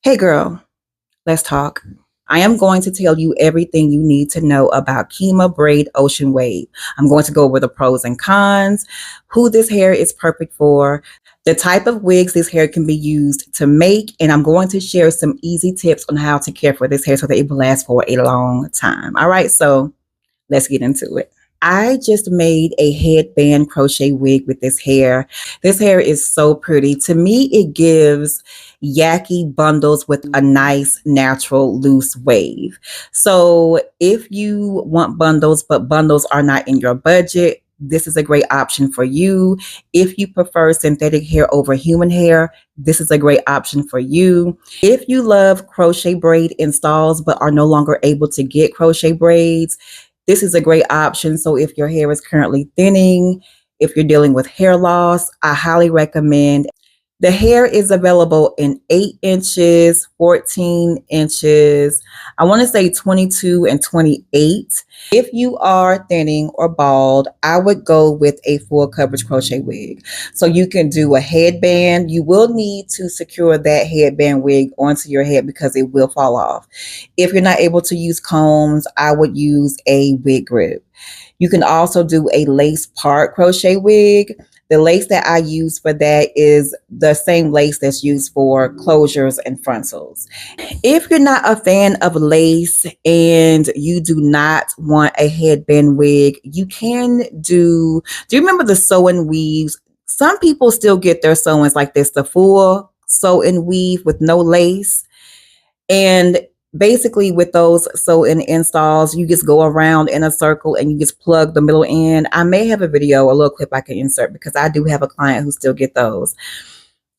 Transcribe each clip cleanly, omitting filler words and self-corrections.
Hey girl, let's talk. I am going to tell you everything you need to know about Kima Braid Ocean Wave. I'm going to go over the pros and cons, who this hair is perfect for, the type of wigs this hair can be used to make, and I'm going to share some easy tips on how to care for this hair so that it will last for a long time. All right, so let's get into it. I just made a headband crochet wig with this hair. This hair is so pretty. To me, it gives yaki bundles with a nice natural loose wave. So if you want bundles, but bundles are not in your budget, this is a great option for you. If you prefer synthetic hair over human hair, this is a great option for you. If you love crochet braid installs but are no longer able to get crochet braids, this is a great option. So if your hair is currently thinning, if you're dealing with hair loss, I highly recommend. The hair is available in 8 inches, 14 inches, I want to say 22 and 28. If you are thinning or bald, I would go with a full coverage crochet wig. So you can do a headband. You will need to secure that headband wig onto your head because it will fall off. If you're not able to use combs, I would use a wig grip. You can also do a lace part crochet wig. The lace that I use for that is the same lace that's used for closures and frontals. If you're not a fan of lace and you do not want a headband wig, you can do you remember the sew and weaves? Some people still get their sew-ins like this, the full sew and weave with no lace. And basically with those sew-in installs, you just go around in a circle and you just plug the middle in. I may have a video, a little clip I can insert because I do have a client who still get those.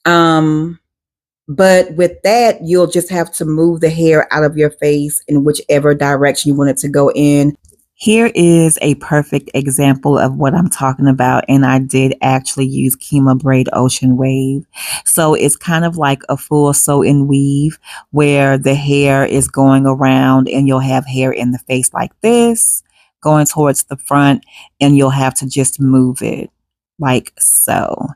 But with that, you'll just have to move the hair out of your face in whichever direction you want it to go in. Here is a perfect example of what I'm talking about, and I did actually use Kima Braid Ocean Wave. So it's kind of like a full sew and weave where the hair is going around and you'll have hair in the face like this, going towards the front, and you'll have to just move it like so.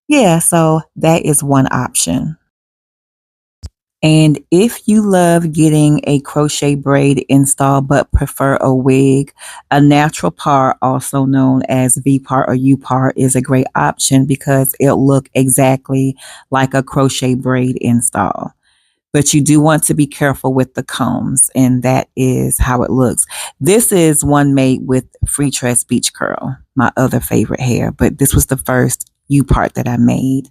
Yeah, so that is one option. And if you love getting a crochet braid install but prefer a wig, a natural part, also known as V part or U part, is a great option because it'll look exactly like a crochet braid install. But you do want to be careful with the combs, and that is how it looks. This is one made with Free Tress Beach Curl, my other favorite hair, but this was the first U part that I made,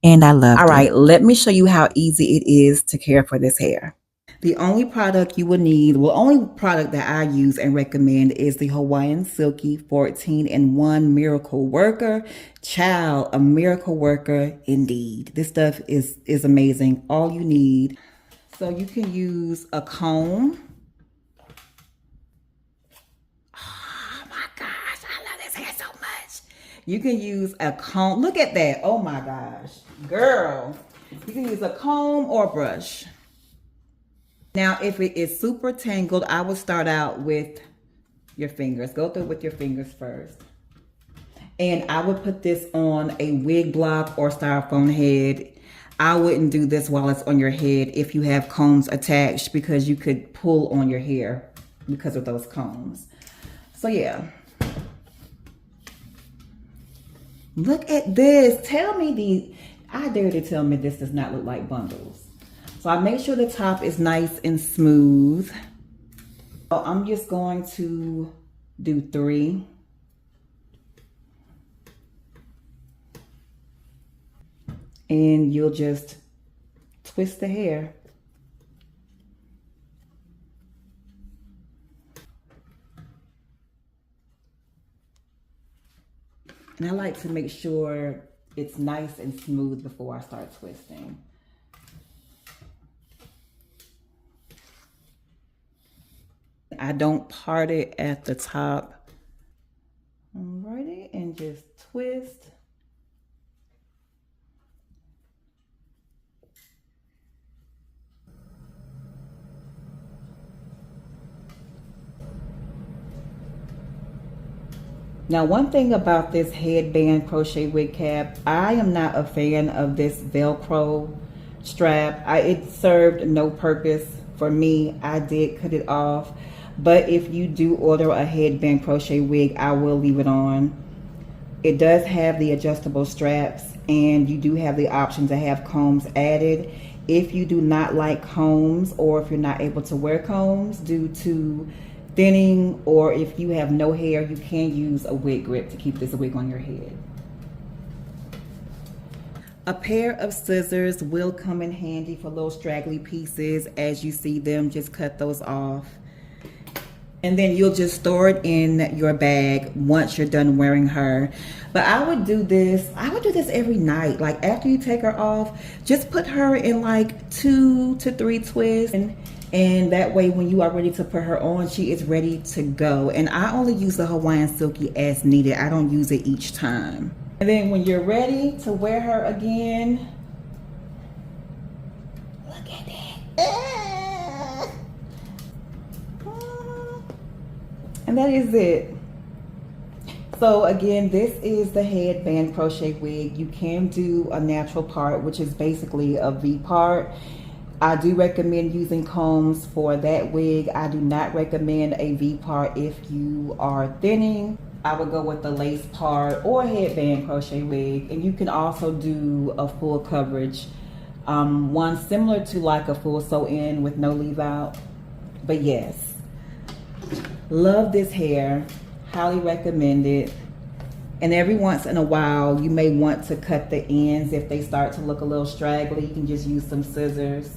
and I loved it. All right, let me show you how easy it is to care for this hair. The only product you will need, well, only product that I use and recommend is the Hawaiian Silky 14-in-1 Miracle Worker. Child, a miracle worker indeed. This stuff is amazing. All you need. So you can use a comb. Oh my gosh, I love this hair so much. You can use a comb. Look at that. Oh my gosh. Girl, you can use a comb or a brush. Now, if it is super tangled, I would start out with your fingers. Go through with your fingers first. And I would put this on a wig block or styrofoam head. I wouldn't do this while it's on your head if you have combs attached because you could pull on your hair because of those combs. So yeah. Look at this. I dare to tell me this does not look like bundles. So I make sure the top is nice and smooth. So I'm just going to do 3. And you'll just twist the hair. And I like to make sure it's nice and smooth before I start twisting. I don't part it at the top. Alrighty, and just twist. Now, one thing about this headband crochet wig cap, I am not a fan of this Velcro strap. It served no purpose for me. I did cut it off, but if you do order a headband crochet wig, I will leave it on. It does have the adjustable straps, and you do have the option to have combs added. If you do not like combs, or if you're not able to wear combs due to thinning, or if you have no hair, you can use a wig grip to keep this wig on your head. A pair of scissors will come in handy for little straggly pieces. As you see them, just cut those off. And then you'll just store it in your bag once you're done wearing her. But I would do this every night. Like after you take her off, just put her in like 2 to 3 twists. And that way when you are ready to put her on, she is ready to go. And I only use the Hawaiian Silky as needed. I don't use it each time. And then when you're ready to wear her again, look at that. And that is it. So again, this is the headband crochet wig. You can do a natural part, which is basically a V part. I do recommend using combs for that wig. I do not recommend a V part if you are thinning. I would go with the lace part or headband crochet wig. And you can also do a full coverage. One similar to like a full sew in with no leave out. But yes, love this hair, highly recommend it. And every once in a while, you may want to cut the ends if they start to look a little straggly. You can just use some scissors.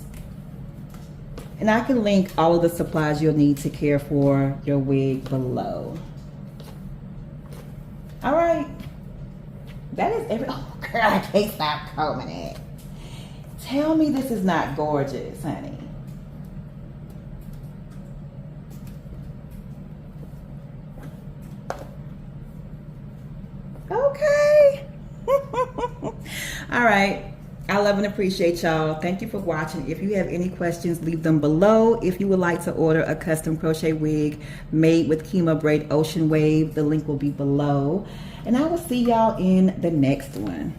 And I can link all of the supplies you'll need to care for your wig below. All right, that is oh girl, I can't stop combing it. Tell me this is not gorgeous, honey. Okay. All right, I love and appreciate y'all. Thank you for watching. If you have any questions, leave them below. If you would like to order a custom crochet wig made with Kima Braid Ocean Wave, the link will be below. And I will see y'all in the next one.